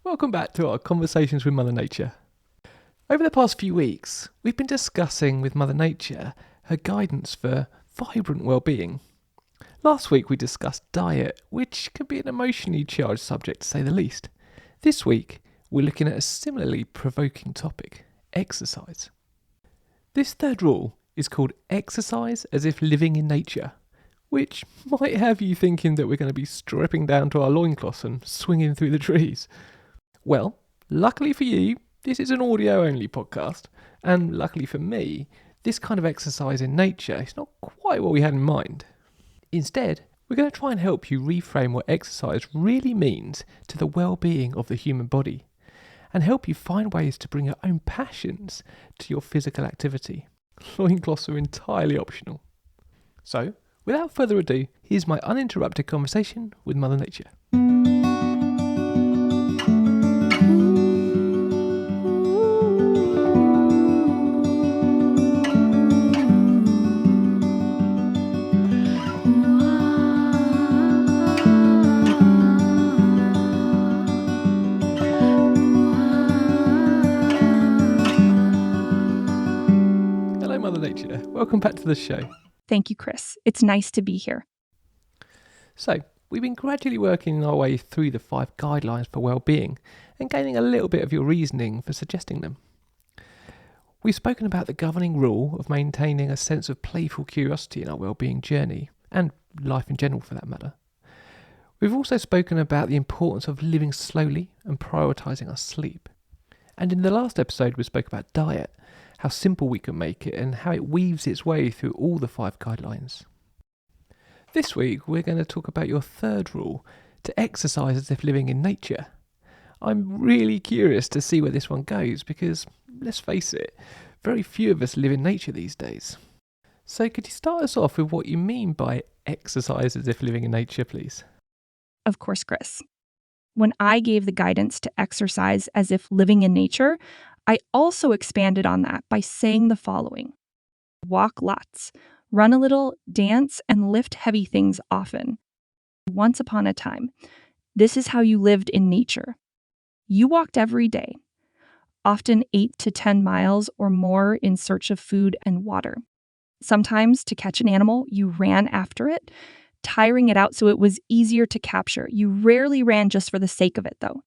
Welcome back to our Conversations with Mother Nature. Over the past few weeks, we've been discussing with Mother Nature her guidance for vibrant well-being. Last week we discussed diet, which can be an emotionally charged subject to say the least. This week, we're looking at a similarly provoking topic, exercise. This third rule is called exercise as if living in nature, which might have you thinking that we're going to be stripping down to our loincloths and swinging through the trees. Well, luckily for you, this is an audio-only podcast, and luckily for me, this kind of exercise in nature is not quite what we had in mind. Instead, we're going to try and help you reframe what exercise really means to the well-being of the human body, and help you find ways to bring your own passions to your physical activity. Loincloths are entirely optional. So, without further ado, here's my uninterrupted conversation with Mother Nature. Hello, Mother Nature. Welcome back to the show. Thank you, Chris. It's nice to be here. So, we've been gradually working our way through the 5 guidelines for well-being and gaining a little bit of your reasoning for suggesting them. We've spoken about the governing rule of maintaining a sense of playful curiosity in our well-being journey, and life in general for that matter. We've also spoken about the importance of living slowly and prioritising our sleep. And in the last episode we spoke about diet, how simple we can make it and how it weaves its way through all the 5 guidelines. This week we're going to talk about your third rule, to exercise as if living in nature. I'm really curious to see where this one goes because, let's face it, very few of us live in nature these days. So could you start us off with what you mean by exercise as if living in nature, please? Of course, Chris. When I gave the guidance to exercise as if living in nature, I also expanded on that by saying the following: walk lots, run a little, dance, and lift heavy things often. Once upon a time, this is how you lived in nature. You walked every day, often 8 to 10 miles or more in search of food and water. Sometimes, to catch an animal, you ran after it, tiring it out so it was easier to capture. You rarely ran just for the sake of it, though.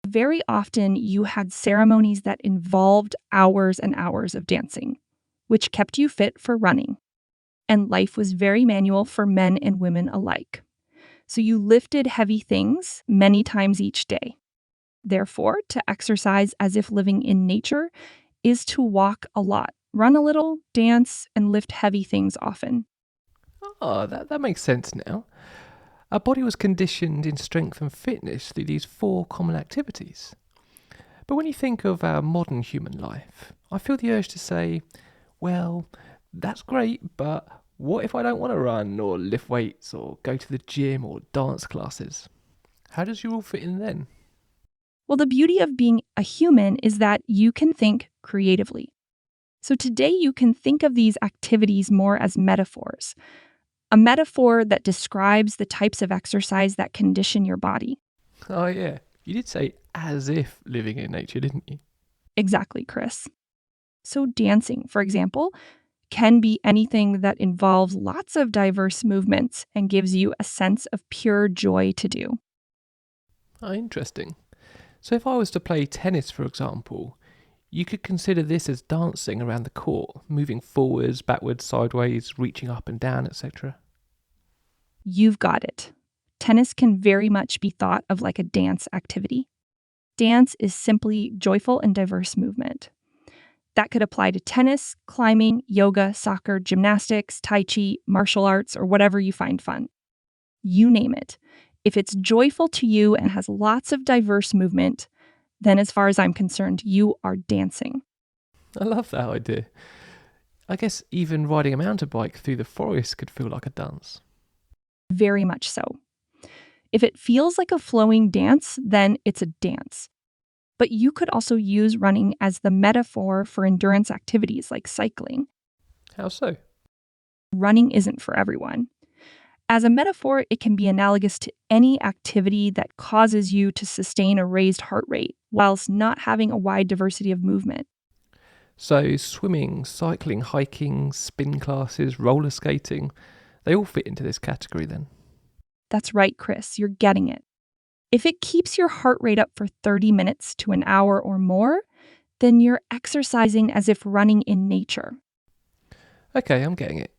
Very often, you had ceremonies that involved hours and hours of dancing, which kept you fit for running. And life was very manual for men and women alike. So you lifted heavy things many times each day. Therefore, to exercise as if living in nature is to walk a lot, run a little, dance, and lift heavy things often. Oh, that makes sense now. Our body was conditioned in strength and fitness through these 4 common activities. But when you think of our modern human life, I feel the urge to say, well, that's great, but what if I don't want to run or lift weights or go to the gym or dance classes? How does you all fit in then? Well, the beauty of being a human is that you can think creatively. So today you can think of these activities more as metaphors. A metaphor that describes the types of exercise that condition your body. Oh yeah, you did say as if living in nature, didn't you? Exactly, Chris. So dancing, for example, can be anything that involves lots of diverse movements and gives you a sense of pure joy to do. Oh, interesting. So if I was to play tennis, for example, you could consider this as dancing around the court, moving forwards, backwards, sideways, reaching up and down, etc. You've got it. Tennis can very much be thought of like a dance activity. Dance is simply joyful and diverse movement. That could apply to tennis, climbing, yoga, soccer, gymnastics, tai chi, martial arts, or whatever you find fun. You name it. If it's joyful to you and has lots of diverse movement, then as far as I'm concerned, you are dancing. I love that idea. I guess even riding a mountain bike through the forest could feel like a dance. Very much so. If it feels like a flowing dance, then it's a dance. But you could also use running as the metaphor for endurance activities like cycling. How so? Running isn't for everyone. As a metaphor, it can be analogous to any activity that causes you to sustain a raised heart rate whilst not having a wide diversity of movement. So swimming, cycling, hiking, spin classes, roller skating, they all fit into this category then. That's right, Chris, you're getting it. If it keeps your heart rate up for 30 minutes to an hour or more, then you're exercising as if running in nature. Okay, I'm getting it.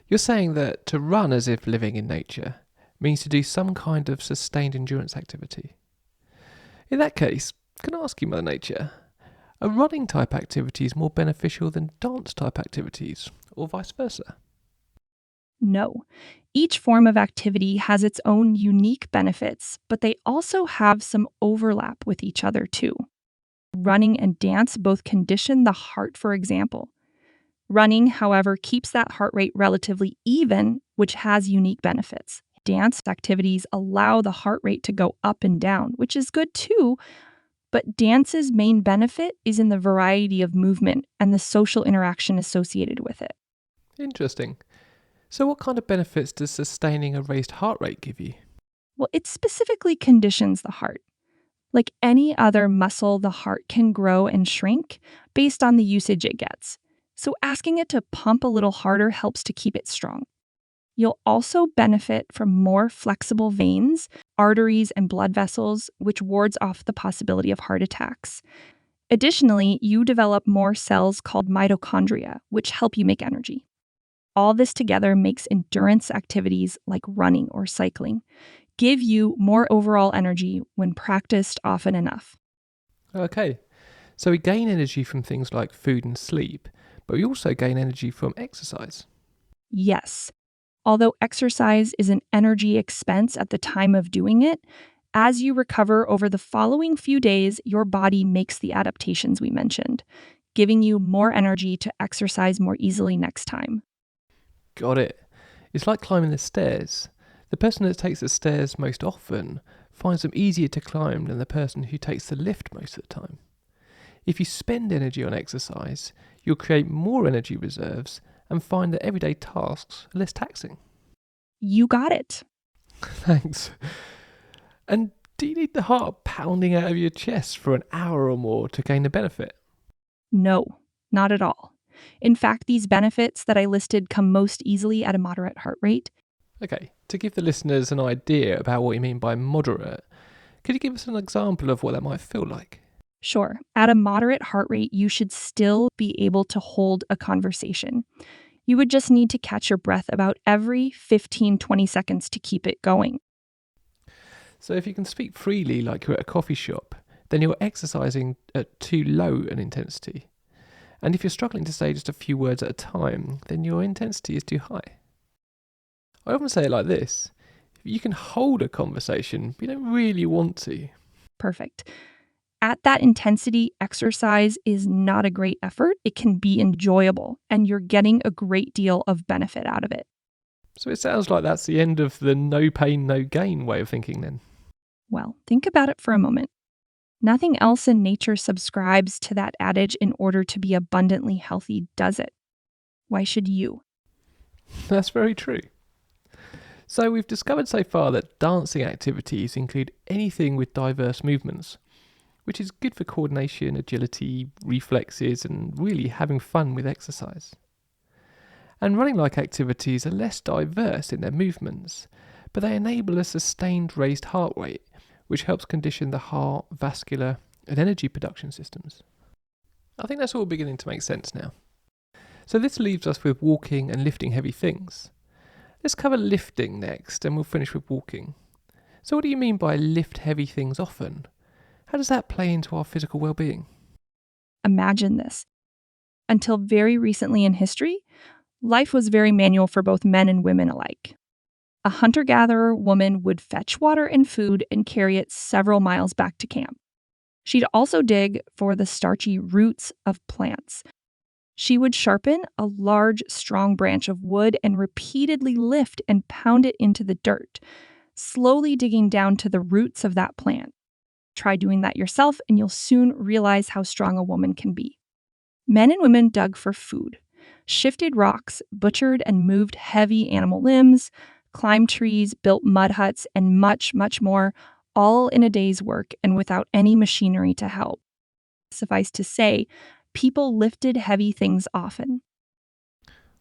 You're saying that to run as if living in nature means to do some kind of sustained endurance activity. In that case, can I ask you, Mother Nature, are running type activities more beneficial than dance type activities, or vice versa? No. Each form of activity has its own unique benefits, but they also have some overlap with each other too. Running and dance both condition the heart, for example. Running, however, keeps that heart rate relatively even, which has unique benefits. Dance activities allow the heart rate to go up and down, which is good too, but dance's main benefit is in the variety of movement and the social interaction associated with it. Interesting. So what kind of benefits does sustaining a raised heart rate give you? Well, it specifically conditions the heart. Like any other muscle, the heart can grow and shrink based on the usage it gets. So asking it to pump a little harder helps to keep it strong. You'll also benefit from more flexible veins, arteries, and blood vessels, which wards off the possibility of heart attacks. Additionally, you develop more cells called mitochondria, which help you make energy. All this together makes endurance activities like running or cycling give you more overall energy when practiced often enough. Okay, so we gain energy from things like food and sleep, but we also gain energy from exercise. Yes, although exercise is an energy expense at the time of doing it, as you recover over the following few days, your body makes the adaptations we mentioned, giving you more energy to exercise more easily next time. Got it. It's like climbing the stairs. The person that takes the stairs most often finds them easier to climb than the person who takes the lift most of the time. If you spend energy on exercise, you'll create more energy reserves and find that everyday tasks are less taxing. You got it. Thanks. And do you need the heart pounding out of your chest for an hour or more to gain the benefit? No, not at all. In fact, these benefits that I listed come most easily at a moderate heart rate. Okay, to give the listeners an idea about what you mean by moderate, could you give us an example of what that might feel like? Sure, at a moderate heart rate, you should still be able to hold a conversation. You would just need to catch your breath about every 15-20 seconds to keep it going. So if you can speak freely like you're at a coffee shop, then you're exercising at too low an intensity. And if you're struggling to say just a few words at a time, then your intensity is too high. I often say it like this: you can hold a conversation, but you don't really want to. Perfect. At that intensity, exercise is not a great effort. It can be enjoyable, and you're getting a great deal of benefit out of it. So it sounds like that's the end of the no pain, no gain way of thinking then. Well, think about it for a moment. Nothing else in nature subscribes to that adage in order to be abundantly healthy, does it? Why should you? That's very true. So we've discovered so far that dancing activities include anything with diverse movements, which is good for coordination, agility, reflexes, and really having fun with exercise. And running-like activities are less diverse in their movements, but they enable a sustained raised heart rate, which helps condition the heart, vascular, and energy production systems. I think that's all beginning to make sense now. So this leaves us with walking and lifting heavy things. Let's cover lifting next, and we'll finish with walking. So what do you mean by lift heavy things often? How does that play into our physical well-being? Imagine this. Until very recently in history, life was very manual for both men and women alike. A hunter-gatherer woman would fetch water and food and carry it several miles back to camp. She'd also dig for the starchy roots of plants. She would sharpen a large, strong branch of wood and repeatedly lift and pound it into the dirt, slowly digging down to the roots of that plant. Try doing that yourself, and you'll soon realize how strong a woman can be. Men and women dug for food, shifted rocks, butchered and moved heavy animal limbs, climbed trees, built mud huts, and much, much more, all in a day's work and without any machinery to help. Suffice to say, people lifted heavy things often.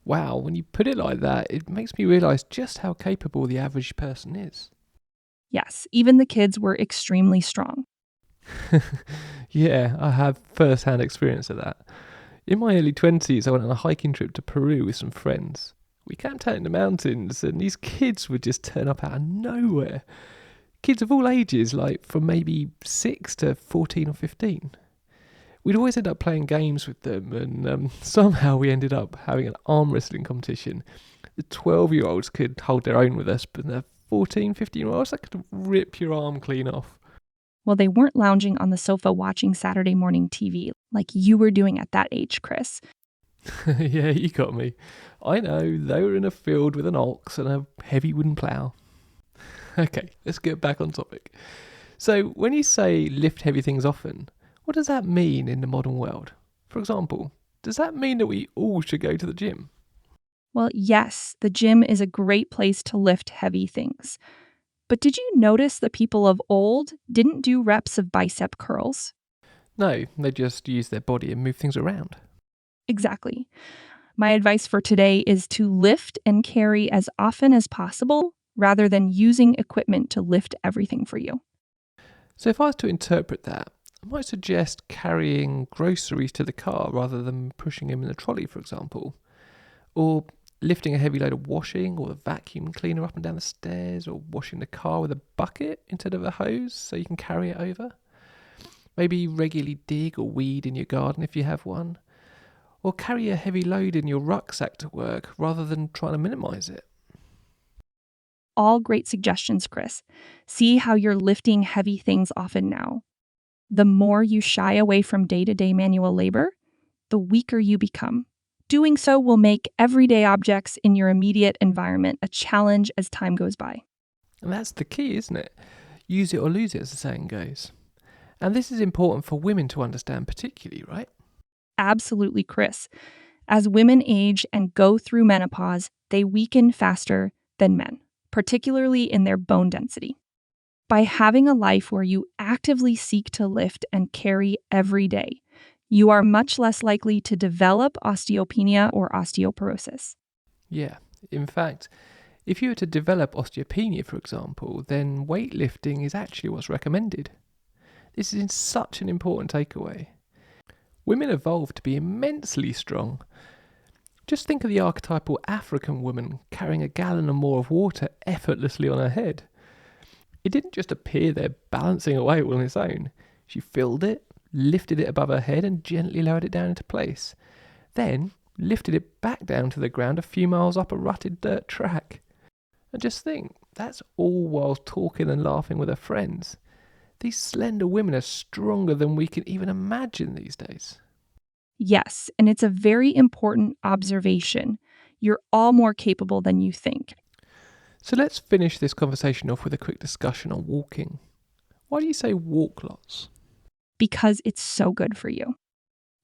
Wow, when you put it like that, it makes me realise just how capable the average person is. Yes, even the kids were extremely strong. Yeah, I have first-hand experience of that. In my early 20s, I went on a hiking trip to Peru with some friends. We camped out in the mountains, and these kids would just turn up out of nowhere. Kids of all ages, like from maybe 6 to 14 or 15. We'd always end up playing games with them, and somehow we ended up having an arm wrestling competition. The 12-year-olds could hold their own with us, but the 14, 15-year-olds, that could rip your arm clean off. Well, they weren't lounging on the sofa watching Saturday morning TV like you were doing at that age, Chris. Yeah, you got me. I know, they were in a field with an ox and a heavy wooden plough. Okay, let's get back on topic. So, when you say lift heavy things often, what does that mean in the modern world? For example, does that mean that we all should go to the gym? Well, yes, the gym is a great place to lift heavy things. But did you notice the people of old didn't do reps of bicep curls? No, they just use their body and move things around. Exactly. My advice for today is to lift and carry as often as possible rather than using equipment to lift everything for you. So if I was to interpret that, I might suggest carrying groceries to the car rather than pushing them in a trolley, for example. Or lifting a heavy load of washing or the vacuum cleaner up and down the stairs, or washing the car with a bucket instead of a hose so you can carry it over. Maybe regularly dig or weed in your garden if you have one. Or carry a heavy load in your rucksack to work rather than trying to minimise it. All great suggestions, Chris. See how you're lifting heavy things often now. The more you shy away from day-to-day manual labor, the weaker you become. Doing so will make everyday objects in your immediate environment a challenge as time goes by. And that's the key, isn't it? Use it or lose it, as the saying goes. And this is important for women to understand particularly, right? Absolutely, Chris. As women age and go through menopause, they weaken faster than men, particularly in their bone density. By having a life where you actively seek to lift and carry every day, you are much less likely to develop osteopenia or osteoporosis. Yeah. In fact, if you were to develop osteopenia, for example, then weightlifting is actually what's recommended. This is such an important takeaway. Women evolved to be immensely strong. Just think of the archetypal African woman carrying a gallon or more of water effortlessly on her head. It didn't just appear there balancing away all on its own. She filled it, lifted it above her head and gently lowered it down into place. Then lifted it back down to the ground a few miles up a rutted dirt track. And just think, that's all while talking and laughing with her friends. These slender women are stronger than we can even imagine these days. Yes, and it's a very important observation. You're all more capable than you think. So let's finish this conversation off with a quick discussion on walking. Why do you say walk lots? Because it's so good for you.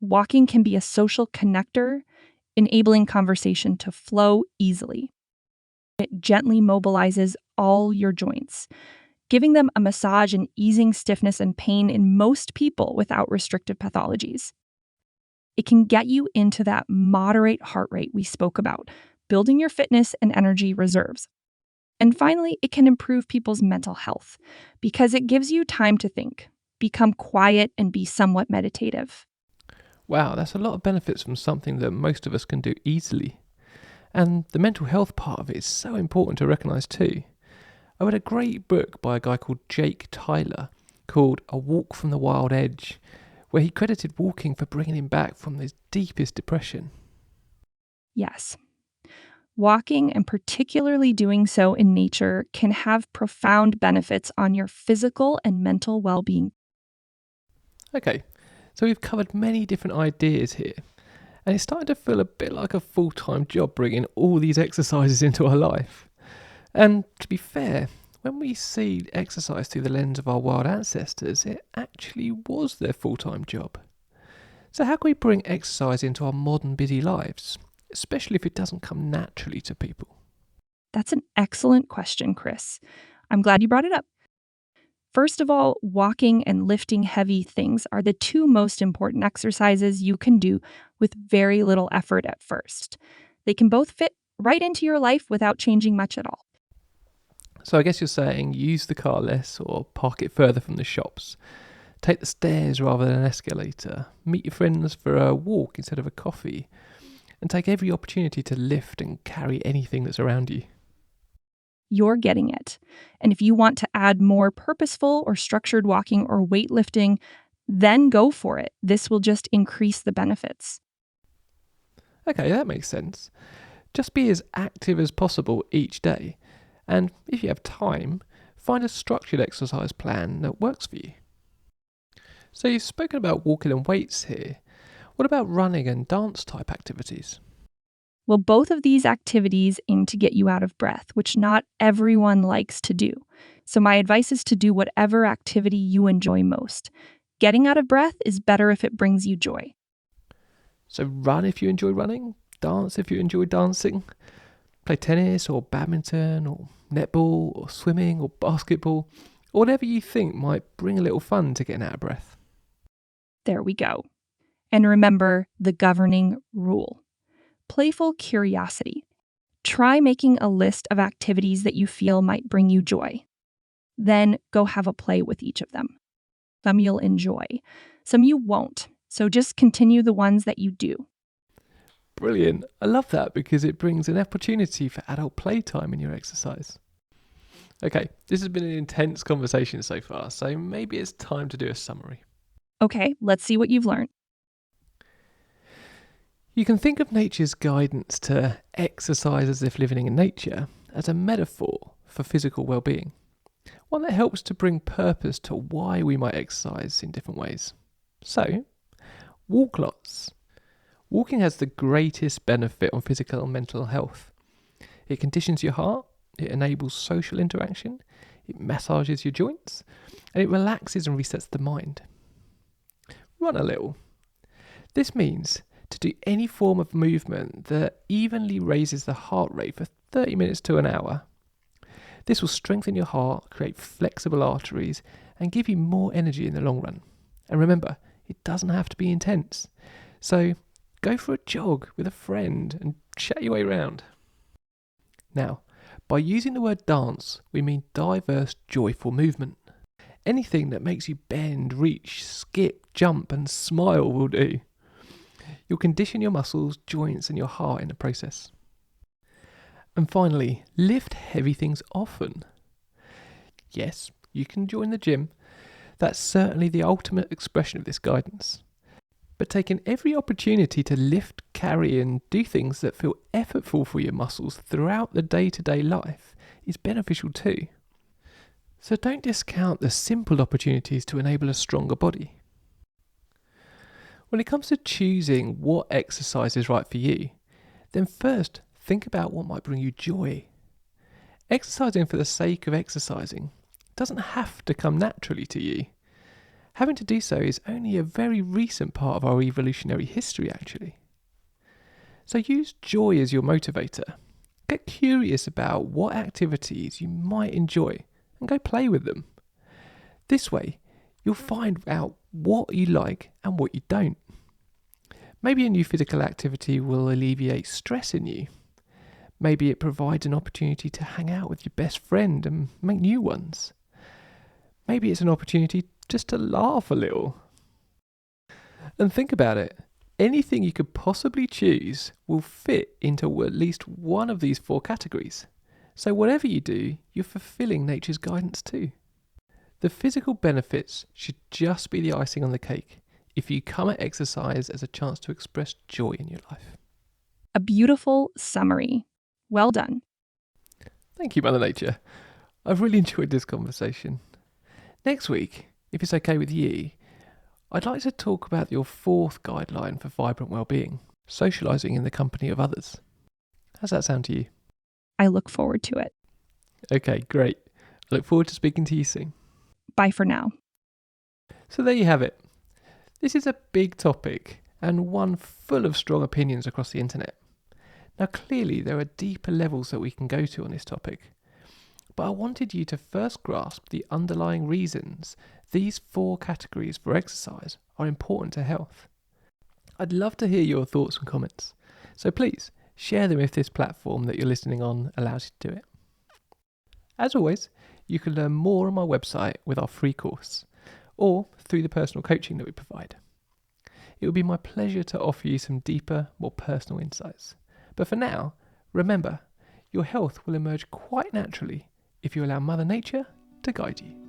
Walking can be a social connector, enabling conversation to flow easily. It gently mobilizes all your joints, giving them a massage and easing stiffness and pain in most people without restrictive pathologies. It can get you into that moderate heart rate we spoke about, building your fitness and energy reserves. And finally, it can improve people's mental health because it gives you time to think, become quiet, and be somewhat meditative. Wow, that's a lot of benefits from something that most of us can do easily. And the mental health part of it is so important to recognise too. I read a great book by a guy called Jake Tyler called A Walk from the Wild Edge, where he credited walking for bringing him back from his deepest depression. Yes. Walking, and particularly doing so in nature, can have profound benefits on your physical and mental well-being. Okay, so we've covered many different ideas here, and it's starting to feel a bit like a full-time job bringing all these exercises into our life. And to be fair, when we see exercise through the lens of our wild ancestors, it actually was their full-time job. So how can we bring exercise into our modern busy lives, especially if it doesn't come naturally to people? That's an excellent question, Chris. I'm glad you brought it up. First of all, walking and lifting heavy things are the two most important exercises you can do with very little effort at first. They can both fit right into your life without changing much at all. So I guess you're saying use the car less or park it further from the shops. Take the stairs rather than an escalator. Meet your friends for a walk instead of a coffee. And take every opportunity to lift and carry anything that's around you. You're getting it. And if you want to add more purposeful or structured walking or weightlifting, then go for it. This will just increase the benefits. Okay, that makes sense. Just be as active as possible each day. And if you have time, find a structured exercise plan that works for you. So you've spoken about walking and weights here. What about running and dance type activities? Well, both of these activities aim to get you out of breath, which not everyone likes to do. So my advice is to do whatever activity you enjoy most. Getting out of breath is better if it brings you joy. So run if you enjoy running, dance if you enjoy dancing, play tennis or badminton or netball or swimming or basketball, or whatever you think might bring a little fun to getting out of breath. There we go. And remember the governing rule. Playful curiosity. Try making a list of activities that you feel might bring you joy. Then go have a play with each of them. Some you'll enjoy, some you won't. So just continue the ones that you do. Brilliant. I love that because it brings an opportunity for adult playtime in your exercise. Okay, this has been an intense conversation so far, so maybe it's time to do a summary. Okay, let's see what you've learned. You can think of nature's guidance to exercise as if living in nature as a metaphor for physical well-being, one that helps to bring purpose to why we might exercise in different ways. So, walk lots. Walking has the greatest benefit on physical and mental health. It conditions your heart, it enables social interaction, it massages your joints, and it relaxes and resets the mind. Run a little. This means to do any form of movement that evenly raises the heart rate for 30 minutes to an hour. This will strengthen your heart, create flexible arteries, and give you more energy in the long run. And remember, it doesn't have to be intense. So go for a jog with a friend and chat your way around. Now, by using the word dance, we mean diverse, joyful movement. Anything that makes you bend, reach, skip, jump, and smile will do. You'll condition your muscles, joints, and your heart in the process. And finally, lift heavy things often. Yes, you can join the gym. That's certainly the ultimate expression of this guidance. But taking every opportunity to lift, carry, and do things that feel effortful for your muscles throughout the day-to-day life is beneficial too. So don't discount the simple opportunities to enable a stronger body. When it comes to choosing what exercise is right for you, then first think about what might bring you joy. Exercising for the sake of exercising doesn't have to come naturally to you. Having to do so is only a very recent part of our evolutionary history, actually. So use joy as your motivator. Get curious about what activities you might enjoy and go play with them. This way, you'll find out what you like and what you don't. Maybe a new physical activity will alleviate stress in you. Maybe it provides an opportunity to hang out with your best friend and make new ones. Maybe it's an opportunity just to laugh a little. And think about it. Anything you could possibly choose will fit into at least one of these 4 categories. So whatever you do, you're fulfilling nature's guidance too. The physical benefits should just be the icing on the cake if you come at exercise as a chance to express joy in your life. A beautiful summary. Well done. Thank you, Mother Nature. I've really enjoyed this conversation. Next week, if it's okay with you, I'd like to talk about your 4th guideline for vibrant well-being, socialising in the company of others. How's that sound to you? I look forward to it. Okay, great. I look forward to speaking to you soon. Bye for now. So there you have it. This is a big topic and one full of strong opinions across the internet. Now clearly there are deeper levels that we can go to on this topic, but I wanted you to first grasp the underlying reasons these 4 categories for exercise are important to health. I'd love to hear your thoughts and comments, so please share them if this platform that you're listening on allows you to do it. As always, you can learn more on my website with our free course, or through the personal coaching that we provide. It would be my pleasure to offer you some deeper, more personal insights. But for now, remember, your health will emerge quite naturally if you allow Mother Nature to guide you.